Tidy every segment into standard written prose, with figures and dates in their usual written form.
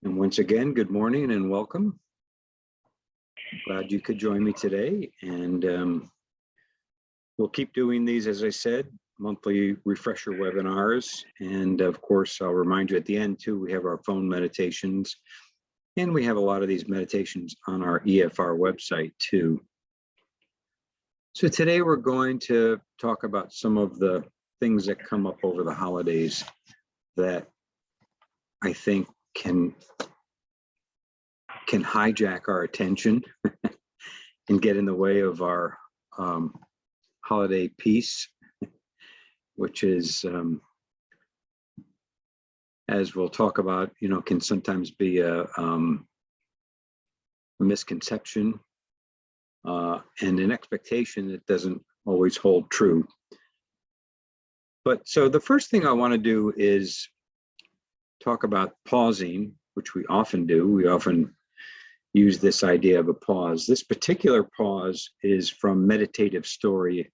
And once again, good morning and welcome. Glad you could join me today. And we'll keep doing these, as I said, monthly refresher webinars. And of course, I'll remind you at the end too, we have our phone meditations. And we have a lot of these meditations on our EFR website too. So today we're going to talk about some of the things that come up over the holidays that I think can hijack our attention and get in the way of our holiday peace, which is, as we'll talk about, can sometimes be a misconception and an expectation that doesn't always hold true. But so the first thing I want to do is talk about pausing, which we often do. We often use this idea of a pause. This particular pause is from Meditative Story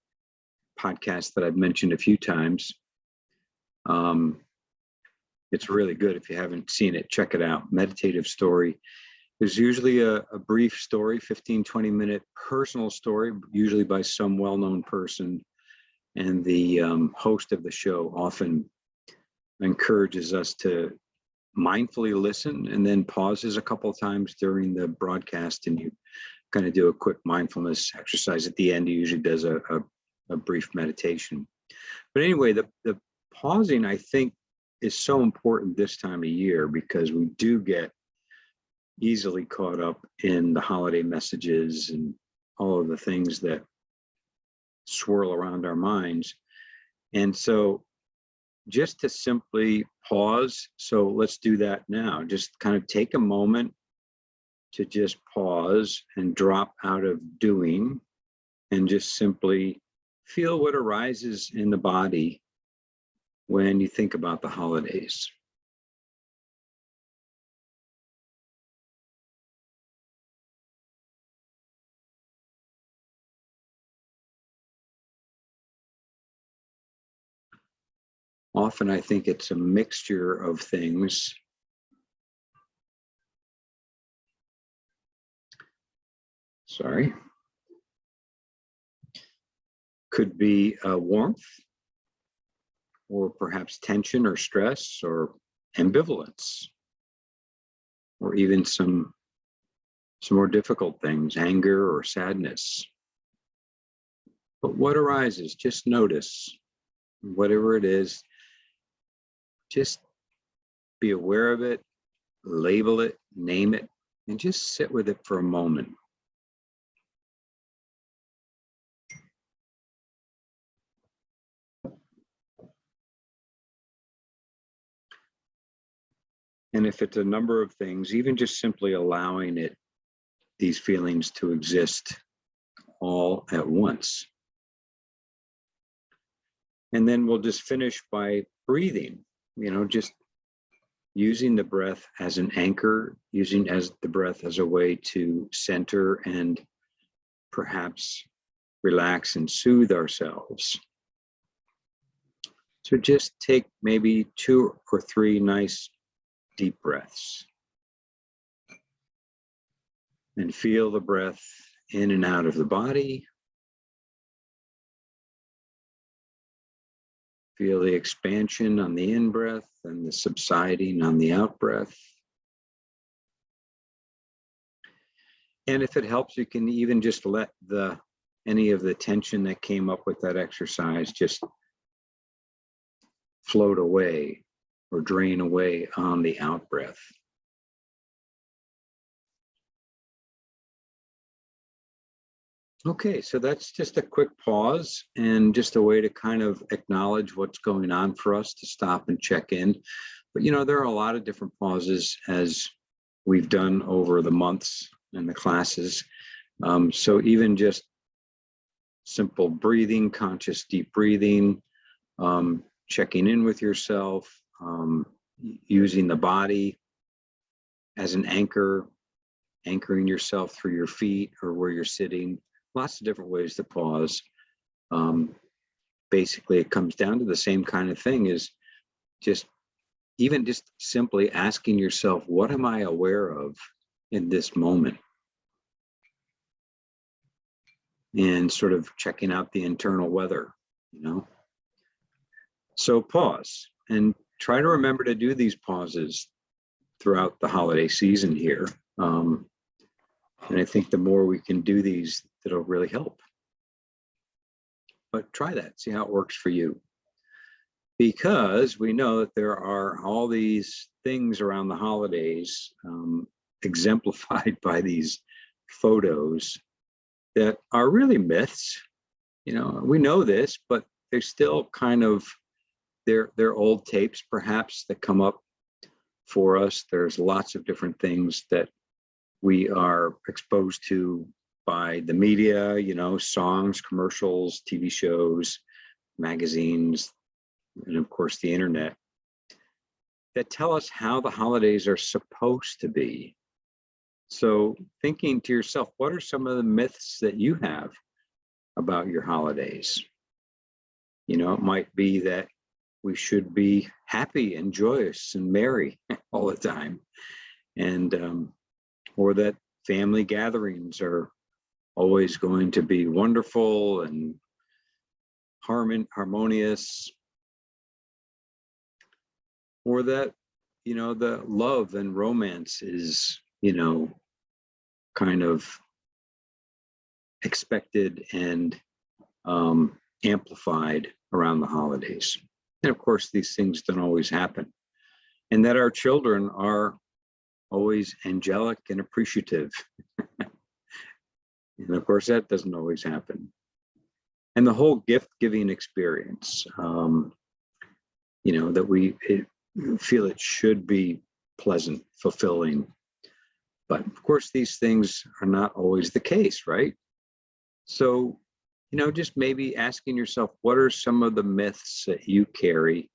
podcast that I've mentioned a few times. It's really good. If you haven't seen it, check it out. Meditative Story. There's usually a brief story, 15, 20-minute personal story, usually by some well-known person. And the host of the show often encourages us to mindfully listen and then pauses a couple of times during the broadcast, and you kind of do a quick mindfulness exercise at the end. He usually does a brief meditation. But anyway, the pausing, I think, is so important this time of year because we do get easily caught up in the holiday messages and all of the things that swirl around our minds. And so just to simply pause, so let's do that now. Just kind of take a moment to just pause and drop out of doing and just simply feel what arises in the body when you think about the holidays. Often I think it's a mixture of things. Sorry. Could be warmth, or perhaps tension or stress or ambivalence, or even some more difficult things, anger or sadness. But what arises, just notice, whatever it is, just be aware of it, label it, name it, and just sit with it for a moment. And if it's a number of things, even just simply allowing these feelings to exist all at once. And then we'll just finish by breathing, just using the breath as an anchor, using the breath as a way to center and perhaps relax and soothe ourselves. So just take maybe 2 or 3 nice deep breaths and feel the breath in and out of the body. Feel the expansion on the in-breath and the subsiding on the out-breath. And if it helps, you can even just let any of the tension that came up with that exercise just float away or drain away on the out-breath. Okay, so that's just a quick pause and just a way to kind of acknowledge what's going on for us, to stop and check in. But there are a lot of different pauses as we've done over the months and the classes. So even just simple breathing, conscious deep breathing, checking in with yourself, using the body as an anchor, anchoring yourself through your feet or where you're sitting. Lots of different ways to pause. Basically, it comes down to the same kind of thing, is just even just simply asking yourself, what am I aware of in this moment? And sort of checking out the internal weather, you know? So pause and try to remember to do these pauses throughout the holiday season here. And I think the more we can do these, it'll really help. But try that, see how it works for you. Because we know that there are all these things around the holidays, exemplified by these photos that are really myths. You know, we know this, but they're still kind of, they're old tapes perhaps that come up for us. There's lots of different things that we are exposed to by the media, you know, songs, commercials, TV shows, magazines, and of course the internet, that tell us how the holidays are supposed to be. So thinking to yourself, what are some of the myths that you have about your holidays? You know, it might be that we should be happy and joyous and merry all the time. And, or that family gatherings are always going to be wonderful and harmonious. Or that, you know, the love and romance is, you know, kind of expected and amplified around the holidays. And of course, these things don't always happen. And that our children are always angelic and appreciative. And of course, that doesn't always happen. And the whole gift giving experience, you know, that we feel it should be pleasant, fulfilling. But of course, these things are not always the case, right? So, you know, just maybe asking yourself, what are some of the myths that you carry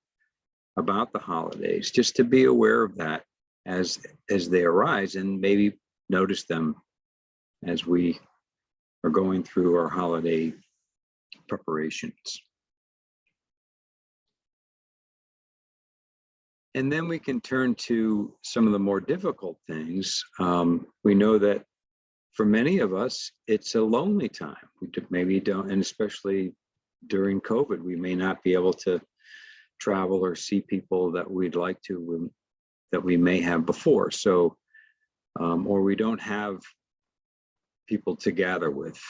about the holidays, just to be aware of that as they arise, and maybe notice them as we are going through our holiday preparations. And then we can turn to some of the more difficult things. We know that for many of us, it's a lonely time. We maybe don't, and especially during COVID, we may not be able to travel or see people that we'd like to, that we may have before. So, or we don't have people to gather with.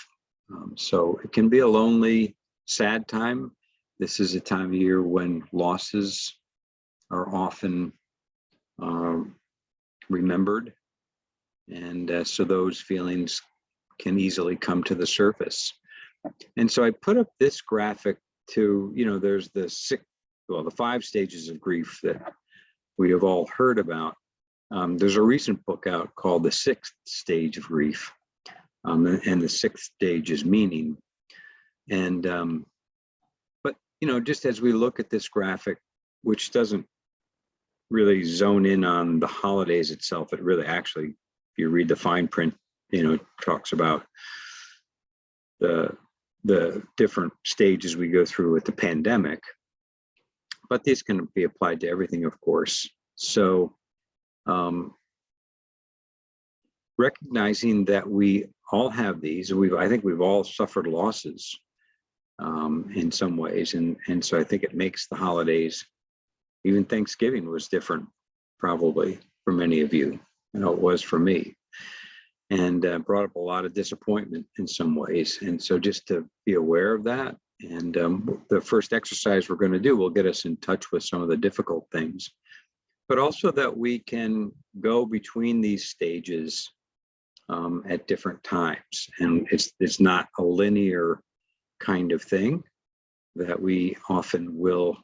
So it can be a lonely, sad time. This is a time of year when losses are often remembered. And so those feelings can easily come to the surface. And so I put up this graphic to, you know, there's the the 5 stages of grief that we have all heard about. There's a recent book out called The 6th Stage of Grief. And the 6th stage is meaning. And, but, you know, just as we look at this graphic, which doesn't really zone in on the holidays itself, it really actually, if you read the fine print, you know, it talks about the different stages we go through with the pandemic, but these can be applied to everything, of course. So recognizing that we all have these, I think we've all suffered losses in some ways. And so I think it makes the holidays, even Thanksgiving was different probably for many of you. I know it was for me, and brought up a lot of disappointment in some ways. And so just to be aware of that. And the first exercise we're going to do will get us in touch with some of the difficult things, but also that we can go between these stages at different times. And it's not a linear kind of thing, that we often will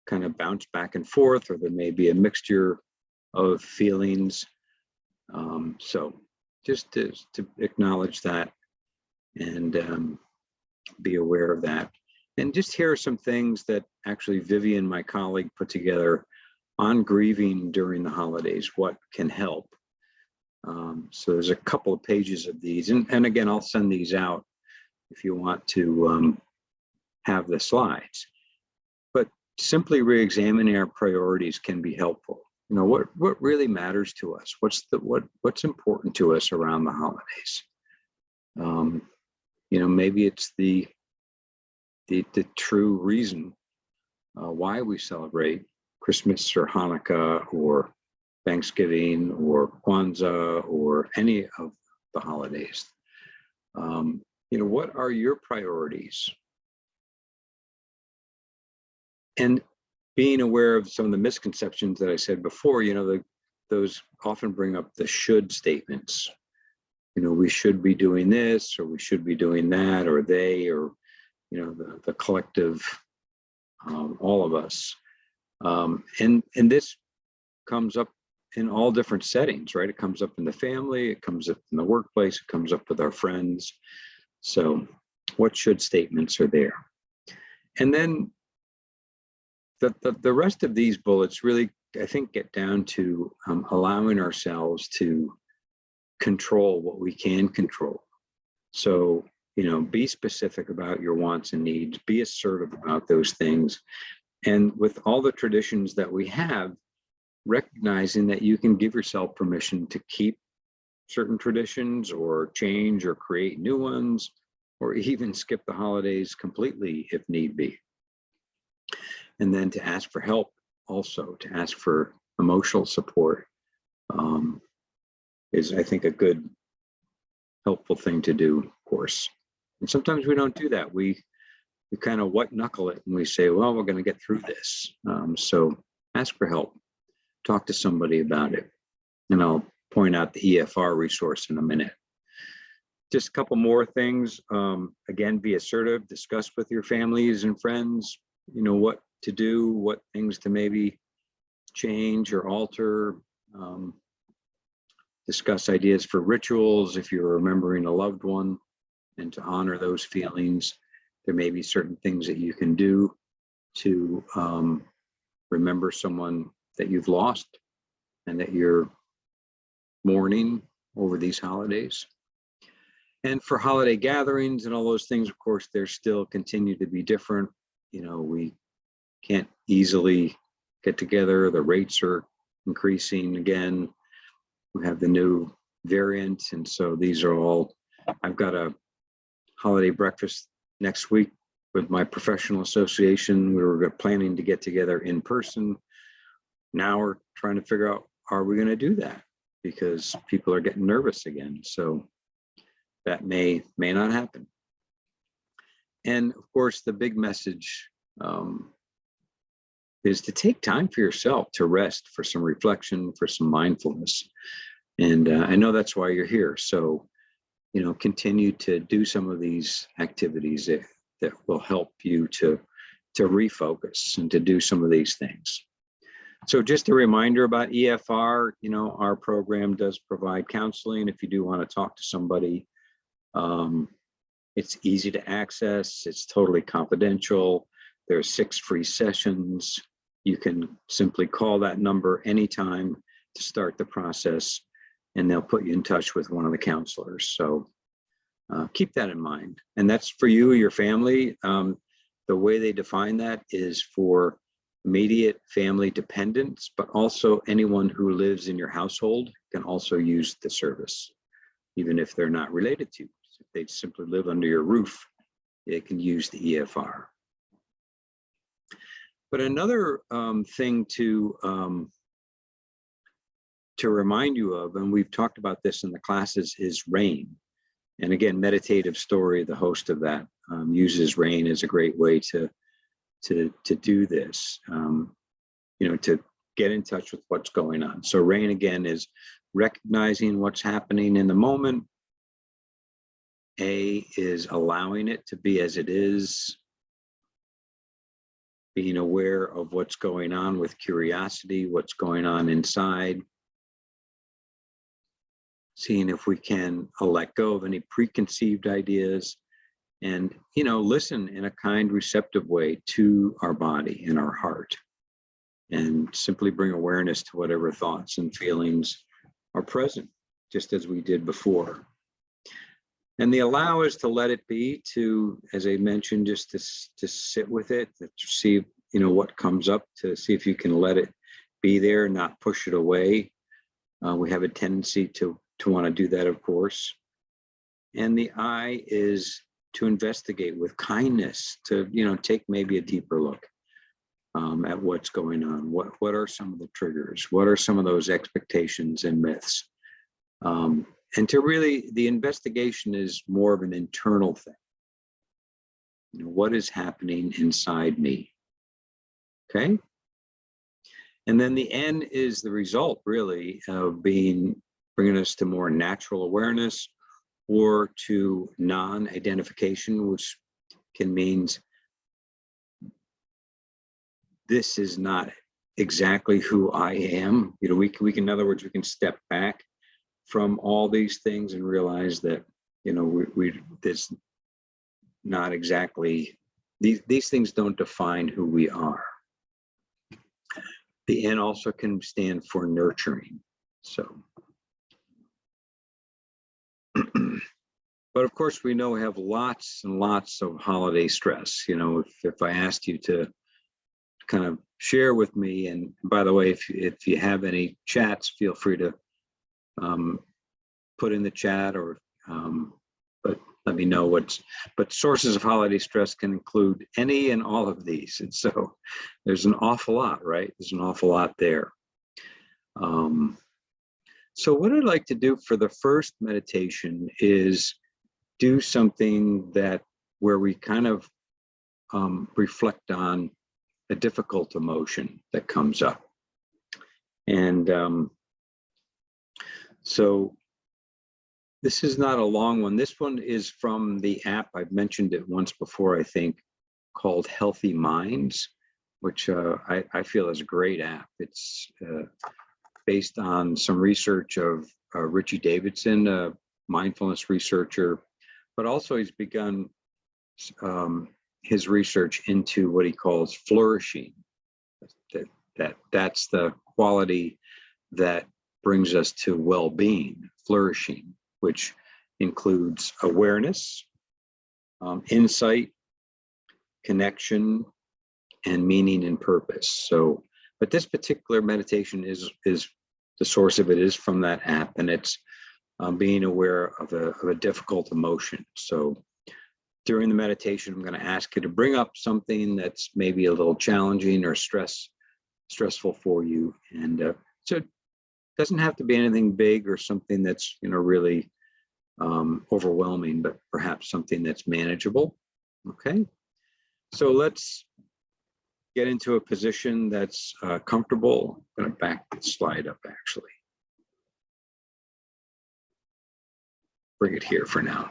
kind of bounce back and forth, or there may be a mixture of feelings. So just to acknowledge that and be aware of that. And just here are some things that actually Vivian, my colleague, put together on grieving during the holidays, what can help. So there's a couple of pages of these. And again, I'll send these out if you want to have the slides. But simply re-examining our priorities can be helpful. What really matters to us? What's important to us around the holidays? Maybe it's the true reason why we celebrate Christmas or Hanukkah or Thanksgiving or Kwanzaa or any of the holidays. What are your priorities? And being aware of some of the misconceptions that I said before, those often bring up the should statements. We should be doing this, or we should be doing that, or they, or, the collective, all of us. And this comes up in all different settings, right? It comes up in the family, it comes up in the workplace, it comes up with our friends. So what should statements are there? And then the rest of these bullets really, I think, get down to allowing ourselves to control what we can control. So, be specific about your wants and needs, be assertive about those things. And with all the traditions that we have, recognizing that you can give yourself permission to keep certain traditions or change or create new ones, or even skip the holidays completely if need be. And then to ask for help, also to ask for emotional support is, I think, a good, helpful thing to do, of course. And sometimes we don't do that. We kind of white knuckle it and we say, well, we're going to get through this. So ask for help, talk to somebody about it. And I'll point out the EFR resource in a minute. Just a couple more things. Again, be assertive, discuss with your families and friends, what to do, what things to maybe change or alter. Discuss ideas for rituals if you're remembering a loved one, and to honor those feelings. There may be certain things that you can do to remember someone that you've lost and that you're mourning over these holidays. And for holiday gatherings and all those things, of course, there still continue to be different. We can't easily get together. The rates are increasing again. We have the new variant. And so these are all, I've got a holiday breakfast next week with my professional association. We were planning to get together in person. Now we're trying to figure out, are we going to do that? Because people are getting nervous again. So that may not happen. And of course, the big message is to take time for yourself to rest, for some reflection, for some mindfulness. And I know that's why you're here. So, continue to do some of these activities that will help you to refocus and to do some of these things. So just a reminder about EFR, our program does provide counseling if you do want to talk to somebody. It's easy to access. It's totally confidential. There are 6 free sessions. You can simply call that number anytime to start the process, and they'll put you in touch with one of the counselors. So keep that in mind. And that's for you or your family. The way they define that is for immediate family dependents, but also anyone who lives in your household can also use the service, even if they're not related to you. If they simply live under your roof, they can use the EFR. But another thing to remind you of, and we've talked about this in the classes, is RAIN. And again, Meditative Story, the host of that, uses RAIN as a great way to do this, to get in touch with what's going on. So RAIN, again, is recognizing what's happening in the moment. A is allowing it to be as it is, being aware of what's going on with curiosity, what's going on inside, seeing if we can let go of any preconceived ideas, and listen in a kind, receptive way to our body and our heart, and simply bring awareness to whatever thoughts and feelings are present, just as we did before. And the allow is to let it be, to, as I mentioned, just to sit with it, to see what comes up, to see if you can let it be there, not push it away. We have a tendency to want to do that, of course. And the I is to investigate with kindness, to take maybe a deeper look at what's going on. What are some of the triggers? What are some of those expectations and myths? And to really, the investigation is more of an internal thing. What is happening inside me? Okay. And then the N is the result, really, of bringing us to more natural awareness, or to non-identification, which can mean this is not exactly who I am. We can, in other words, we can step back from all these things and realize that, this not exactly, these things don't define who we are. The N also can stand for nurturing. So, but of course, we know we have lots and lots of holiday stress. If I asked you to kind of share with me, and by the way, if you have any chats, feel free to put in the chat, or but let me know but sources of holiday stress can include any and all of these. And so there's an awful lot, right? There's an awful lot there. So what I'd like to do for the first meditation is do something where we kind of reflect on a difficult emotion that comes up. And so this is not a long one. This one is from the app. I've mentioned it once before, I think, called Healthy Minds, which I feel is a great app. It's based on some research of Richie Davidson, a mindfulness researcher, but also he's begun his research into what he calls flourishing. That's the quality that brings us to well-being, flourishing, which includes awareness, insight, connection, and meaning and purpose. So, but this particular meditation is the source of it is from that app, and it's being aware of a difficult emotion. So during the meditation, I'm going to ask you to bring up something that's maybe a little challenging or stressful for you. And so it doesn't have to be anything big or something that's, really overwhelming, but perhaps something that's manageable. Okay. So let's get into a position that's comfortable. I'm going to back the slide up, actually. Bring it here for now.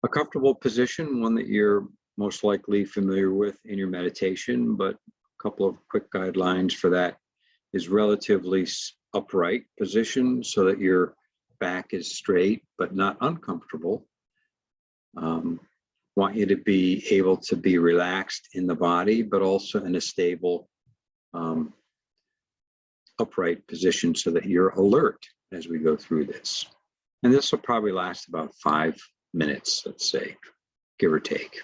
A comfortable position, one that you're most likely familiar with in your meditation, but a couple of quick guidelines for that is relatively upright position so that your back is straight but not uncomfortable. Want you to be able to be relaxed in the body, but also in a stable, upright position so that you're alert as we go through this. And this will probably last about 5 minutes, let's say, give or take.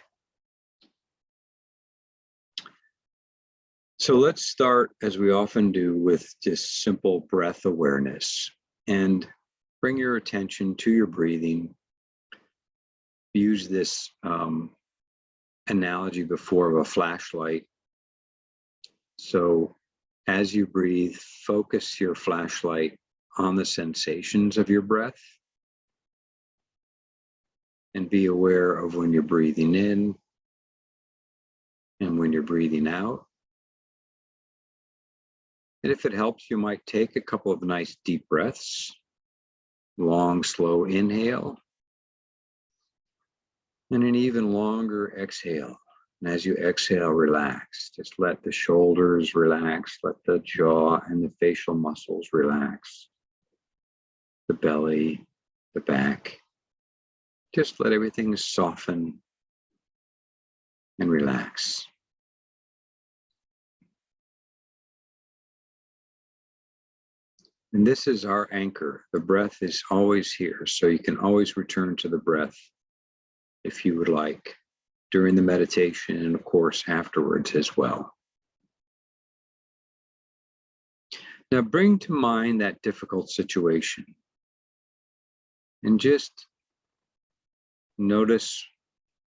So let's start, as we often do, with just simple breath awareness, and bring your attention to your breathing. Use this analogy before of a flashlight. So as you breathe, focus your flashlight on the sensations of your breath, and be aware of when you're breathing in and when you're breathing out. And if it helps, you might take a couple of nice deep breaths, long, slow inhale, and an even longer exhale. And as you exhale, relax. Just let the shoulders relax, let the jaw and the facial muscles relax, the belly, the back. Just let everything soften and relax. And this is our anchor. The breath is always here, so you can always return to the breath if you would like. during the meditation, and of course afterwards as well. Now bring to mind that difficult situation and just notice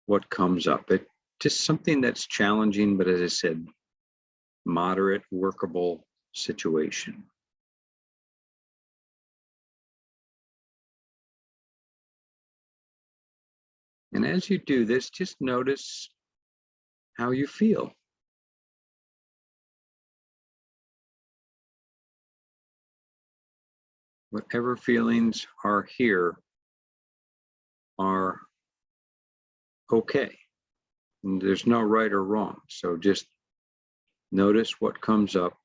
what comes up. It just something that's challenging, but as I said, moderate, workable situation. And as you do this, just notice how you feel. Whatever feelings are here are okay. And there's no right or wrong. So just notice what comes up.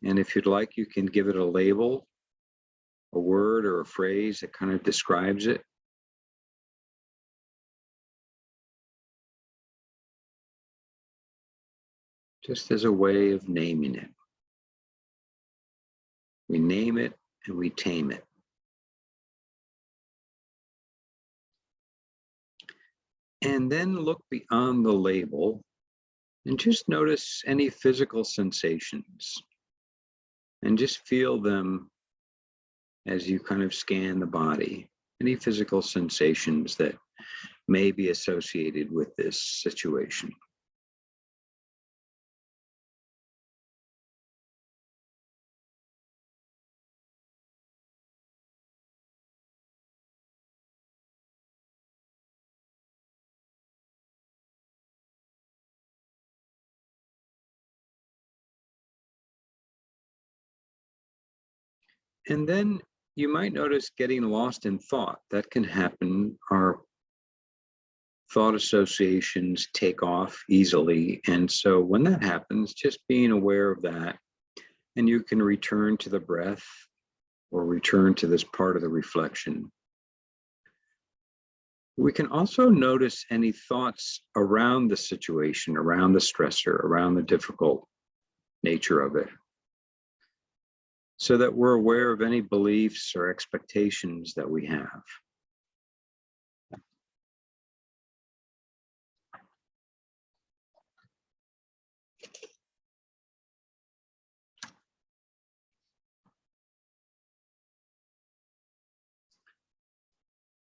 And if you'd like, you can give it a label, a word or a phrase that kind of describes it. Just as a way of naming it. We name it and we tame it. And then look beyond the label and just notice any physical sensations and just feel them as you kind of scan the body. Any physical sensations that may be associated with this situation. And then you might notice getting lost in thought. That can happen. Our thought associations take off easily. And so when that happens, just being aware of that, and you can return to the breath or return to this part of the reflection. We can also notice any thoughts around the situation, around the stressor, around the difficult nature of it, so that we're aware of any beliefs or expectations that we have.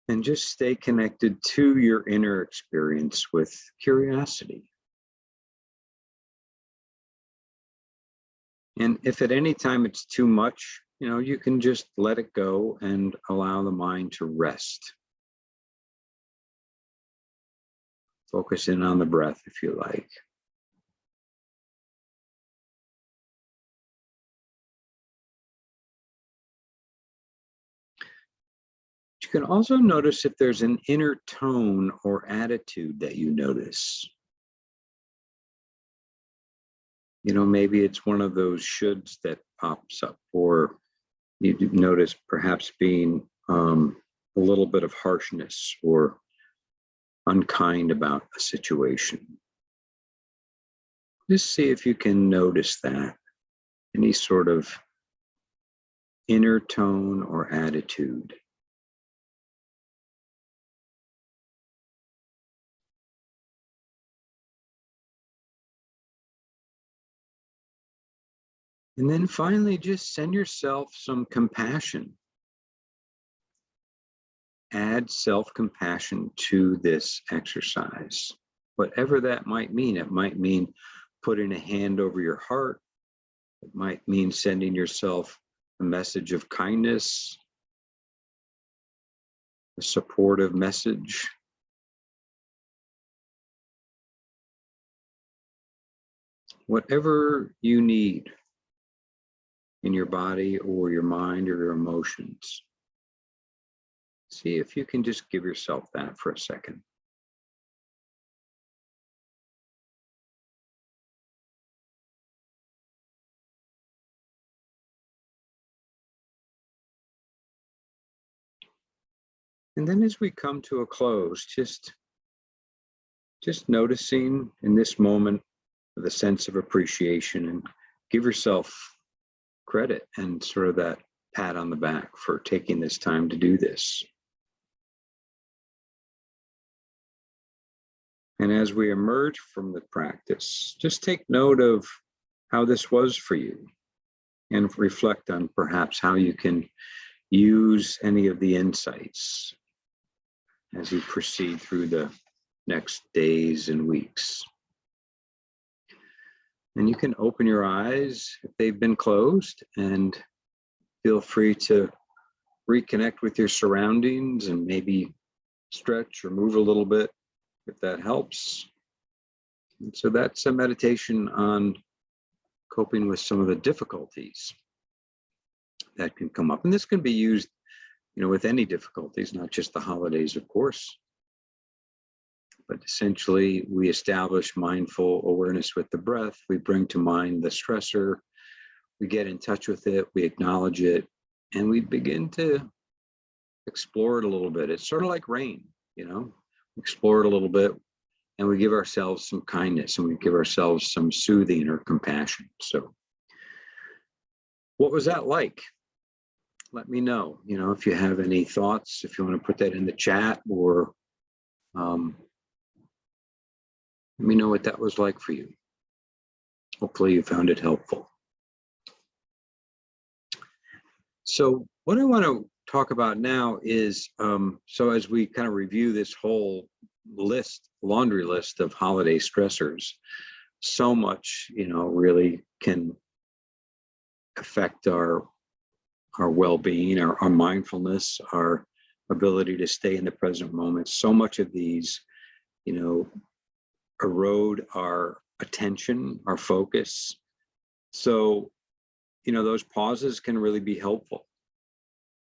And just stay connected to your inner experience with curiosity. And if at any time it's too much, you can just let it go and allow the mind to rest. Focus in on the breath if you like. You can also notice if there's an inner tone or attitude that you notice. Maybe it's one of those shoulds that pops up, or you notice perhaps being a little bit of harshness or unkind about a situation. Just see if you can notice that, any sort of inner tone or attitude. And then finally, just send yourself some compassion. Add self-compassion to this exercise, whatever that might mean. It might mean putting a hand over your heart. It might mean sending yourself a message of kindness, a supportive message. Whatever you need in your body or your mind or your emotions. See if you can just give yourself that for a second. And then as we come to a close, just noticing in this moment with a sense of appreciation, and give yourself credit and sort of that pat on the back for taking this time to do this. And as we emerge from the practice, just take note of how this was for you and reflect on perhaps how you can use any of the insights as you proceed through the next days and weeks. And you can open your eyes if they've been closed, and feel free to reconnect with your surroundings and maybe stretch or move a little bit if that helps. And so that's a meditation on coping with some of the difficulties that can come up. And this can be used, with any difficulties, not just the holidays, of course. But essentially, we establish mindful awareness with the breath. We bring to mind the stressor. We get in touch with it. We acknowledge it. And we begin to explore it a little bit. It's sort of like rain, explore it a little bit. And we give ourselves some kindness, and we give ourselves some soothing or compassion. So what was that like? Let me know, if you have any thoughts, if you want to put that in the chat, or let me know what that was like for you. Hopefully you found it helpful. So what I want to talk about now is, so as we kind of review this whole laundry list of holiday stressors, so much, really can affect our well-being, our mindfulness, our ability to stay in the present moment. So much of these, erode our attention, our focus. So, those pauses can really be helpful.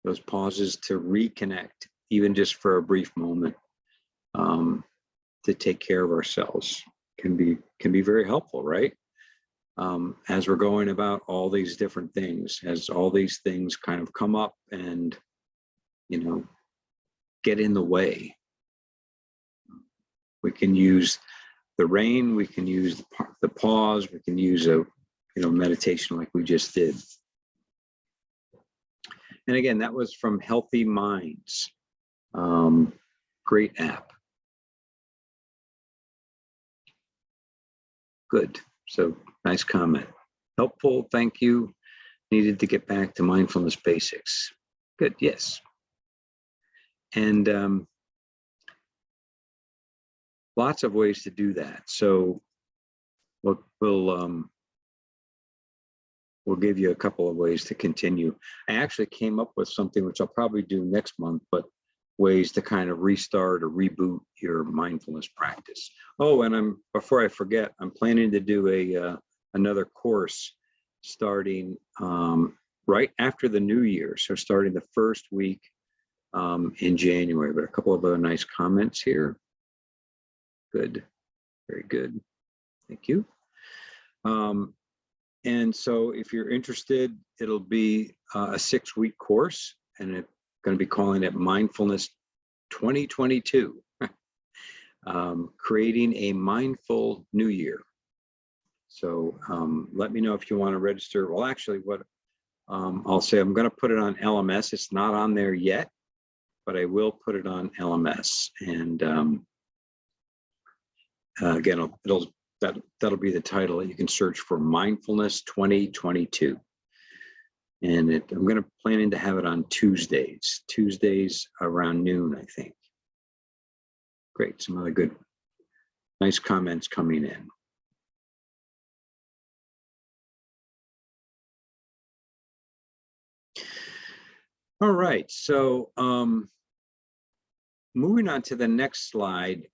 Those pauses to reconnect, even just for a brief moment, to take care of ourselves can be very helpful, right? As we're going about all these different things, as all these things kind of come up and, get in the way. We can use the rain, we can use the pause, we can use a, meditation like we just did. And again, that was from Healthy Minds. Great app. Good. So nice comment. Helpful. Thank you. Needed to get back to mindfulness basics. Good. Yes. And lots of ways to do that. So we'll give you a couple of ways to continue. I actually came up with something which I'll probably do next month, but ways to kind of restart or reboot your mindfulness practice. Oh, and before I forget, I'm planning to do another course starting right after the new year. So starting the first week in January. But a couple of other nice comments here. Good, very good. Thank you. And so if you're interested, it'll be a 6-week course, and it's going to be calling it Mindfulness 2022, creating a mindful new year. So let me know if you want to register. Well, actually, what I'll say, I'm going to put it on LMS. It's not on there yet, but I will put it on LMS. And again, that'll be the title. You can search for Mindfulness 2022. And I'm planning to have it on Tuesdays around noon, I think. Great, some other good, nice comments coming in. All right, so moving on to the next slide,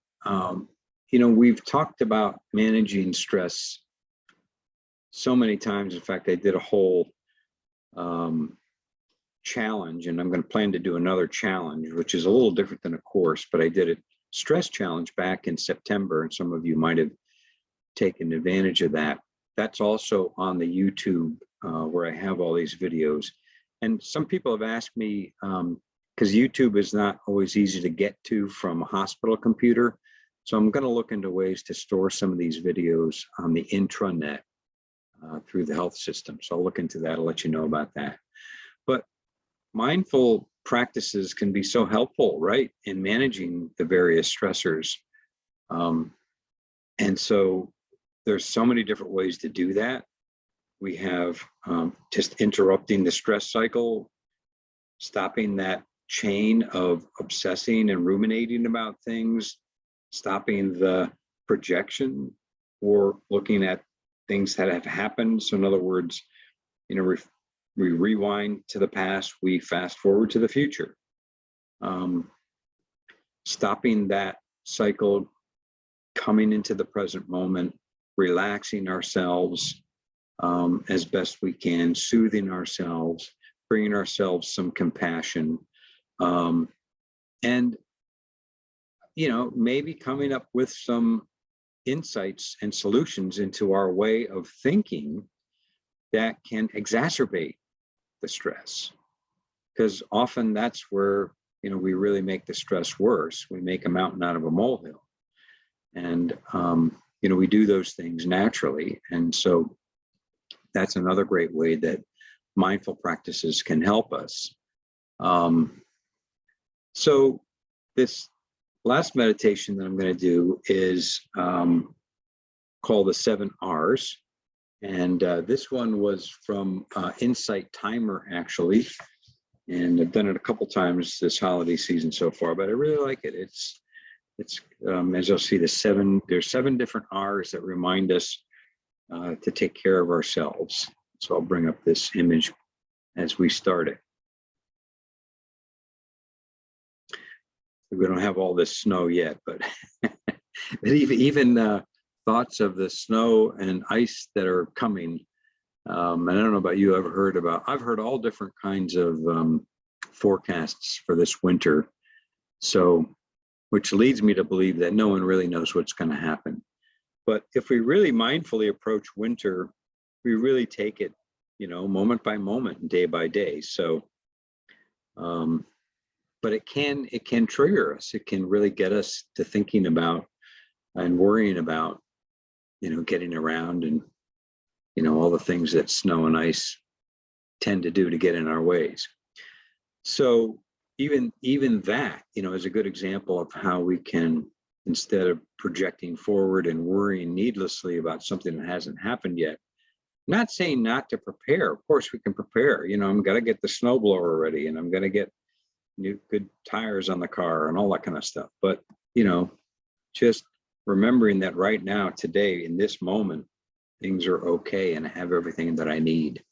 we've talked about managing stress so many times. In fact, I did a whole challenge, and I'm going to plan to do another challenge, which is a little different than a course, but I did a stress challenge back in September, and some of you might have taken advantage of that. That's also on the YouTube where I have all these videos. And some people have asked me, because YouTube is not always easy to get to from a hospital computer, so I'm going to look into ways to store some of these videos on the intranet through the health system. So I'll look into that. I'll let you know about that. But mindful practices can be so helpful, right, in managing the various stressors. And so there's so many different ways to do that. We have just interrupting the stress cycle, stopping that chain of obsessing and ruminating about things, stopping the projection or looking at things that have happened. So in other words, we rewind to the past, we fast forward to the future. Stopping that cycle, coming into the present moment, relaxing ourselves as best we can, soothing ourselves, bringing ourselves some compassion, and maybe coming up with some insights and solutions into our way of thinking that can exacerbate the stress, because often that's where we really make the stress worse. We make a mountain out of a molehill, and we do those things naturally. And so that's another great way that mindful practices can help us. So this last meditation that I'm going to do is called the 7 R's. And this one was from Insight Timer, actually. And I've done it a couple times this holiday season so far, but I really like it. It's as you'll see, there's 7 different R's that remind us to take care of ourselves. So I'll bring up this image as we start it. We don't have all this snow yet, but even thoughts of the snow and ice that are coming. And I don't know about you, I've heard all different kinds of forecasts for this winter. So, which leads me to believe that no one really knows what's going to happen. But if we really mindfully approach winter, we really take it, moment by moment, day by day. So, but it can trigger us. It can really get us to thinking about and worrying about, getting around and, all the things that snow and ice tend to do to get in our ways. So even that, is a good example of how we can, instead of projecting forward and worrying needlessly about something that hasn't happened yet, not saying not to prepare. Of course we can prepare. I'm going to get the snowblower ready, and I'm going to get new good tires on the car and all that kind of stuff. But, just remembering that right now, today, in this moment, things are okay and I have everything that I need.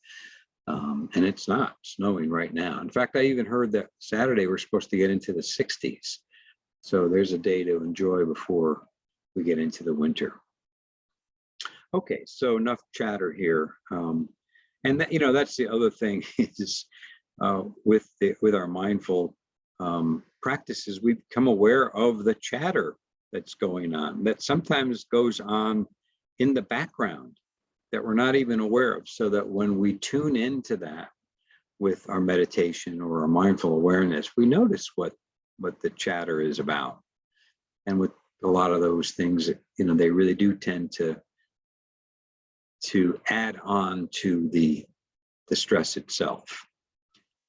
And it's not snowing right now. In fact, I even heard that Saturday we're supposed to get into the 60s. So there's a day to enjoy before we get into the winter. Okay, so enough chatter here. And that, that's the other thing is with our mindful practices, we become aware of the chatter that's going on, that sometimes goes on in the background that we're not even aware of, so that when we tune into that with our meditation or our mindful awareness, we notice what the chatter is about. And with a lot of those things, they really do tend to add on to the stress itself.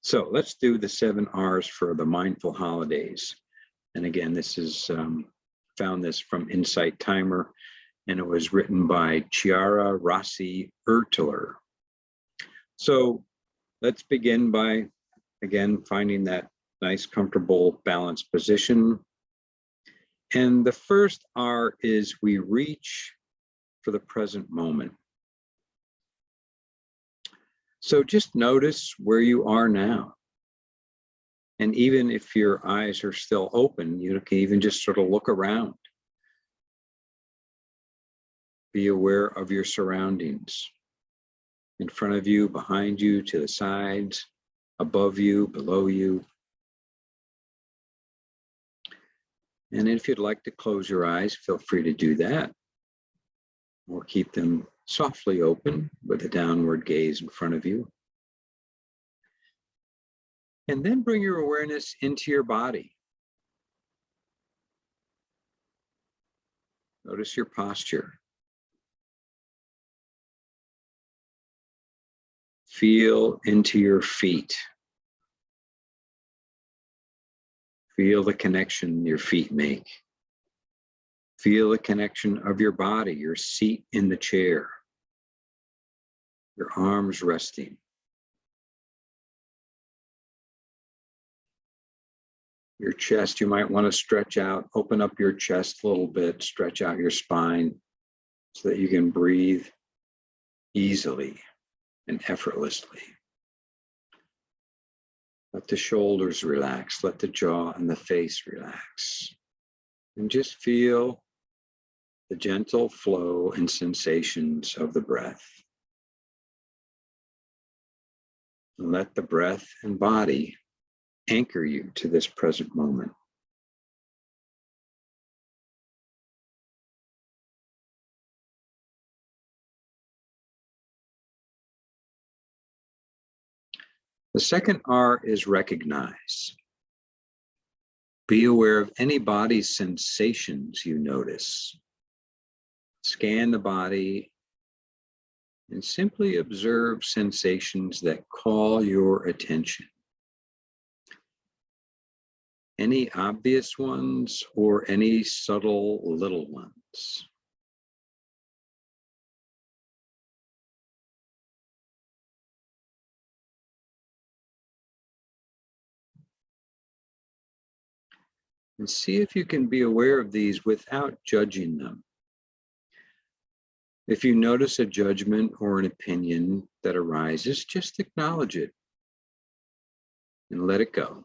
So let's do the 7 R's for the mindful holidays. And again, this is found this from Insight Timer, and it was written by Chiara Rossi Ertler. So let's begin by, again, finding that nice, comfortable, balanced position. And the first R is we reach for the present moment. So just notice where you are now. And even if your eyes are still open, you can even just sort of look around. Be aware of your surroundings. In front of you, behind you, to the sides, above you, below you. And if you'd like to close your eyes, feel free to do that. Or keep them softly open with a downward gaze in front of you. And then bring your awareness into your body. Notice your posture. Feel into your feet. Feel the connection your feet make. Feel the connection of your body, your seat in the chair, your arms resting. Your chest, you might want to stretch out, open up your chest a little bit, stretch out your spine so that you can breathe easily and effortlessly. Let the shoulders relax, let the jaw and the face relax. And just feel the gentle flow and sensations of the breath. And let the breath and body anchor you to this present moment. The second R is recognize. Be aware of any body sensations you notice. Scan the body and simply observe sensations that call your attention. Any obvious ones or any subtle little ones. And see if you can be aware of these without judging them. If you notice a judgment or an opinion that arises, just acknowledge it and let it go.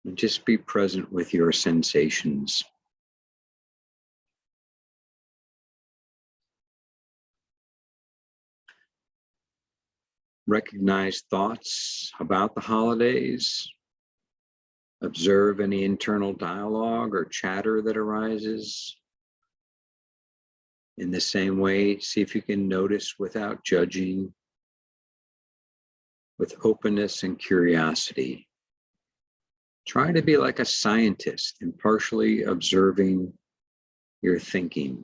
And just be present with your sensations. Recognize thoughts about the holidays. Observe any internal dialogue or chatter that arises. In the same way, see if you can notice without judging, with openness and curiosity. Try to be like a scientist, impartially observing your thinking.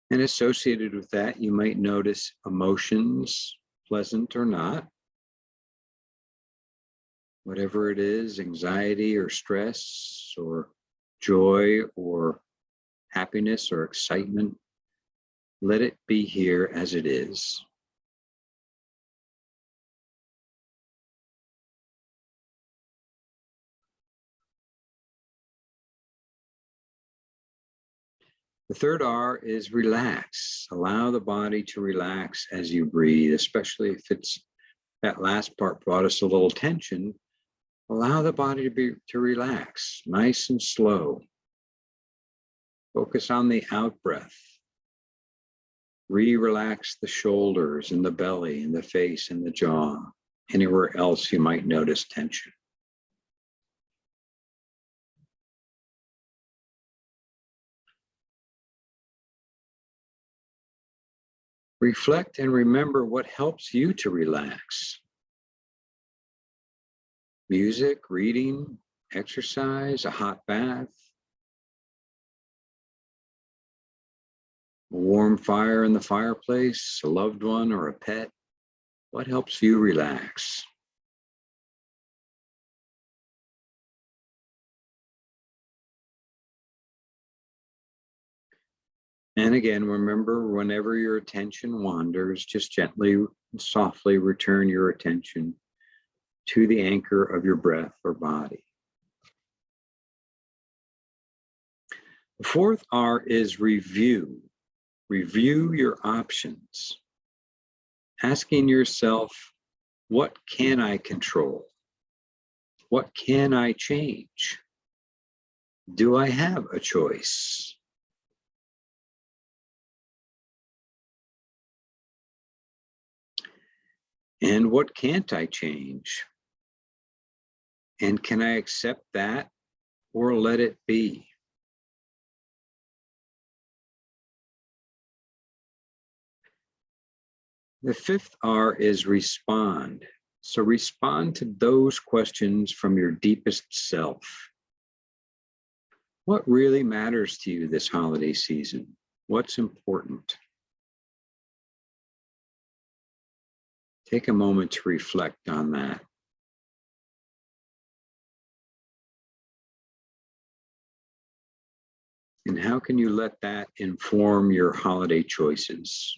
And associated with that, you might notice emotions, pleasant or not. Whatever it is, anxiety or stress or joy or happiness or excitement, let it be here as it is. The third R is relax. Allow the body to relax as you breathe, especially if it's that last part brought us a little tension. Allow the body to relax, nice and slow. Focus on the out breath. Relax the shoulders and the belly and the face and the jaw. Anywhere else you might notice tension. Reflect and remember what helps you to relax. Music, reading, exercise, a hot bath, a warm fire in the fireplace, a loved one or a pet. What helps you relax? And again, remember, whenever your attention wanders, just gently and softly return your attention to the anchor of your breath or body. The fourth R is review. Review your options. Asking yourself, what can I control? What can I change? Do I have a choice? And what can't I change? And can I accept that or let it be? The fifth R is respond. So respond to those questions from your deepest self. What really matters to you this holiday season? What's important? Take a moment to reflect on that. And how can you let that inform your holiday choices?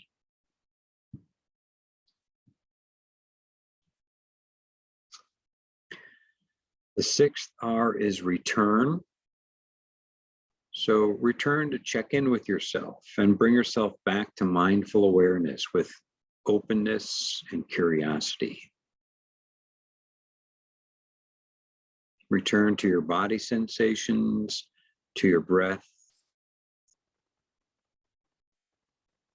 The sixth R is return. So return to check in with yourself and bring yourself back to mindful awareness with openness and curiosity. Return to your body sensations, to your breath.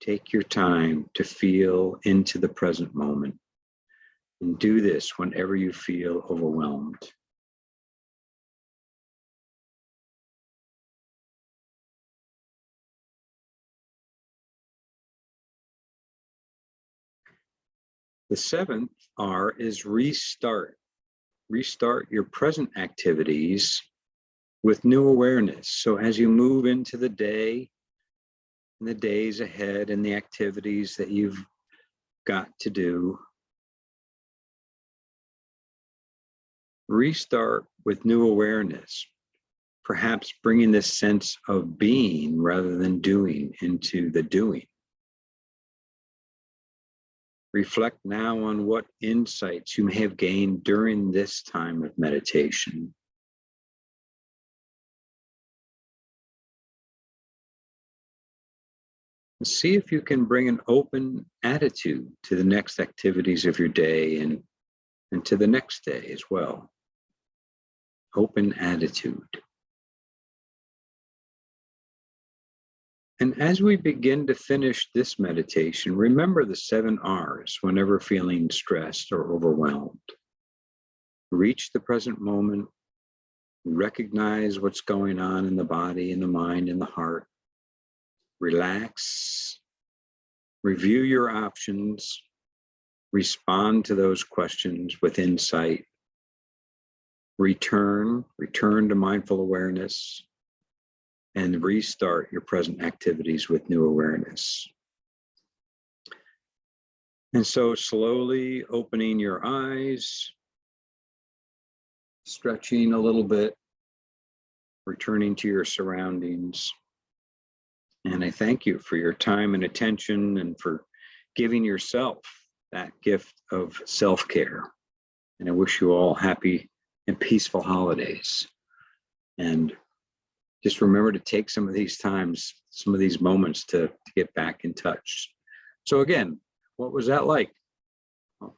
Take your time to feel into the present moment, and do this whenever you feel overwhelmed. The seventh R is restart. Restart your present activities with new awareness. So as you move into the day, and the days ahead, and the activities that you've got to do, restart with new awareness, perhaps bringing this sense of being rather than doing into the doing. Reflect now on what insights you may have gained during this time of meditation. See if you can bring an open attitude to the next activities of your day and to the next day as well. Open attitude. And as we begin to finish this meditation, remember the 7 R's whenever feeling stressed or overwhelmed. Reach the present moment, recognize what's going on in the body, in the mind, in the heart. Relax, review your options, respond to those questions with insight. Return to mindful awareness, and restart your present activities with new awareness. And so slowly opening your eyes, stretching a little bit, returning to your surroundings. And I thank you for your time and attention and for giving yourself that gift of self-care. And I wish you all happy and peaceful holidays. And just remember to take some of these moments to get back in touch. So again, what was that like? Well,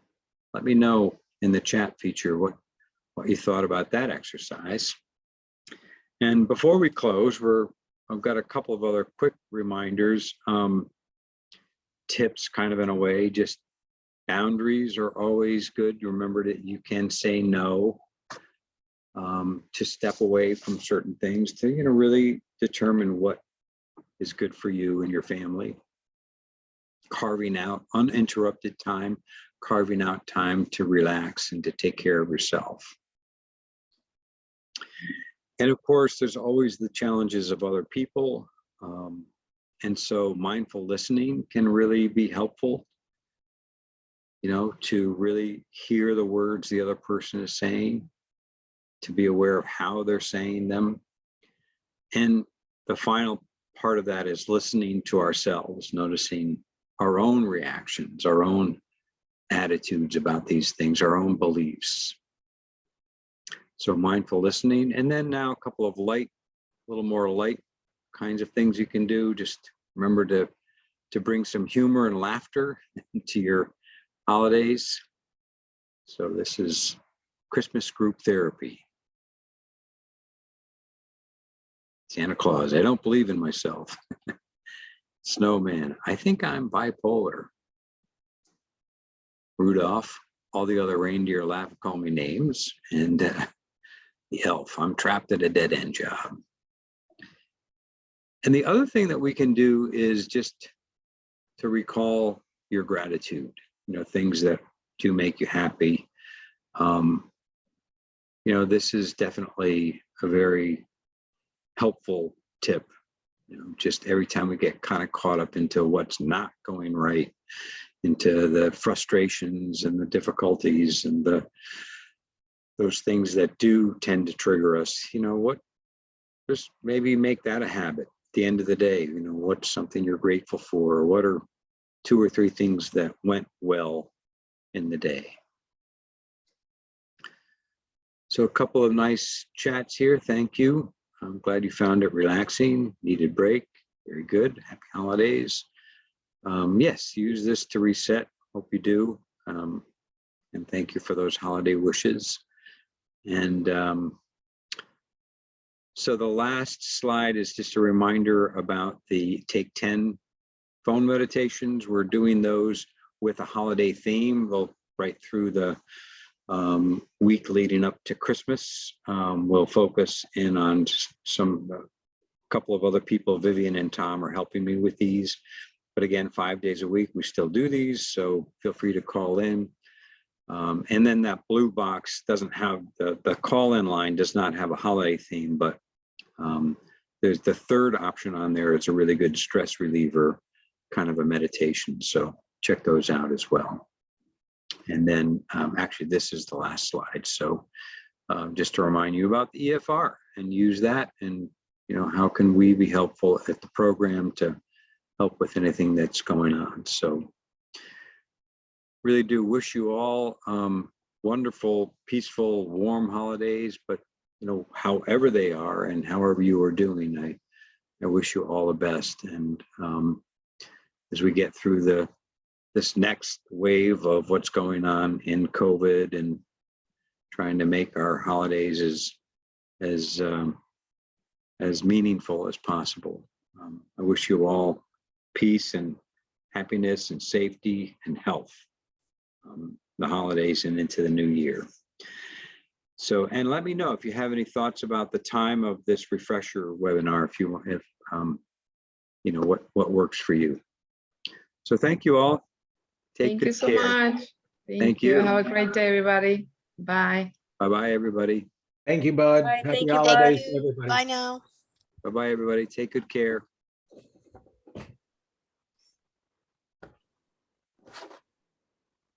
let me know in the chat feature what you thought about that exercise. And before we close, I've got a couple of other quick reminders, tips kind of in a way. Just boundaries are always good. Remember that you can say no, to step away from certain things, to really determine what is good for you and your family. Carving out uninterrupted time, carving out time to relax and to take care of yourself. And of course, there's always the challenges of other people. And so mindful listening can really be helpful, to really hear the words the other person is saying, to be aware of how they're saying them. And the final part of that is listening to ourselves, noticing our own reactions, our own attitudes about these things, our own beliefs. So mindful listening. And then now a couple of little more light kinds of things you can do. Just remember to bring some humor and laughter into your holidays. So this is Christmas group therapy. Santa Claus, I don't believe in myself. Snowman, I think I'm bipolar. Rudolph, all the other reindeer laugh and call me names. And the elf, I'm trapped at a dead end job. And the other thing that we can do is just to recall your gratitude, things that do make you happy. This is definitely a very helpful tip just every time we get kind of caught up into what's not going right, into the frustrations and the difficulties and those things that do tend to trigger us, just maybe make that a habit. At the end of the day, what's something you're grateful for, or what are 2 or 3 things that went well in the day. So a couple of nice chats here. Thank you. I'm glad you found it relaxing. Needed break. Very good. Happy holidays. Yes, use this to reset. Hope you do. And thank you for those holiday wishes. And so the last slide is just a reminder about the Take 10 phone meditations. We're doing those with a holiday theme. We'll right through the week leading up to Christmas. We'll focus in on a couple of other people. Vivian and Tom are helping me with these. But again, 5 days a week, we still do these. So feel free to call in. And then that blue box doesn't have, the call-in line does not have a holiday theme, but there's the third option on there. It's a really good stress reliever, kind of a meditation. So check those out as well. And then actually, this is the last slide. So just to remind you about the EFR and use that. And, how can we be helpful at the program to help with anything that's going on? So really do wish you all wonderful, peaceful, warm holidays, but however they are and however you are doing, I wish you all the best. And as we get through this next wave of what's going on in COVID and trying to make our holidays as meaningful as possible, I wish you all peace and happiness and safety and health, the holidays and into the new year. So, and let me know if you have any thoughts about the time of this refresher webinar, if you want, what works for you. So thank you all. Thank you so much. Thank you. Have a great day, everybody. Bye. Bye-bye, everybody. Thank you, Bud. All right, Happy thank you. holidays, Thank you. everybody. Bye now. Bye-bye, everybody. Take good care.